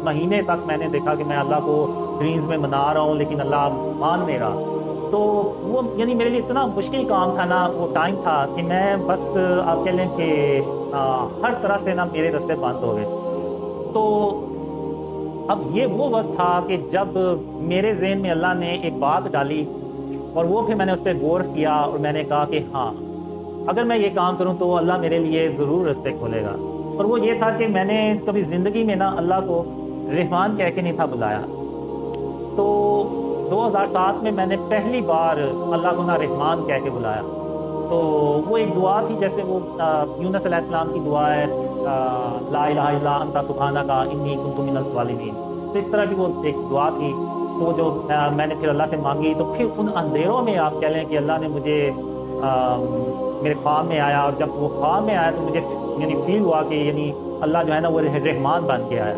महीने तक मैंने देखा कि मैं अल्लाह को ड्रीम्स में मना रहा हूँ, लेकिन अल्लाह मान नहीं रहा। तो वो यानी मेरे लिए इतना मुश्किल काम था ना, वो टाइम था कि मैं बस आप कह लें कि हर तरह से ना मेरे रास्ते बंद हो गए। तो अब ये वो वक़्त था कि जब मेरे ज़हन में अल्लाह ने एक बात डाली, और वो फिर मैंने उस पे गौर किया और मैंने कहा कि हाँ, अगर मैं ये काम करूँ तो अल्लाह मेरे लिए ज़रूर रास्ते खोलेगा। और वो ये था कि मैंने कभी ज़िंदगी में ना अल्लाह को रहमान कह के नहीं था बुलाया। तो 2007 में मैंने पहली बार अल्लाह को ना रहमान कह के बुलाया। तो वो एक दुआ थी, जैसे वो यूनुस अलैहिस्सलाम की दुआ है, ला इलाहा इल्ला अंता सुब्हानका इन्नी कुन्तु मिनज़ ज़ालिमीन। तो इस तरह की वो एक दुआ थी। तो जो मैंने फिर अल्लाह से मांगी, तो फिर उन अंधेरों में आप कह लें कि अल्लाह ने मुझे मेरे ख्वाब में आया, और जब वो ख्वाब में आया तो मुझे यानी फील हुआ कि यानी अल्लाह जो है ना वो रहमान बन के आया।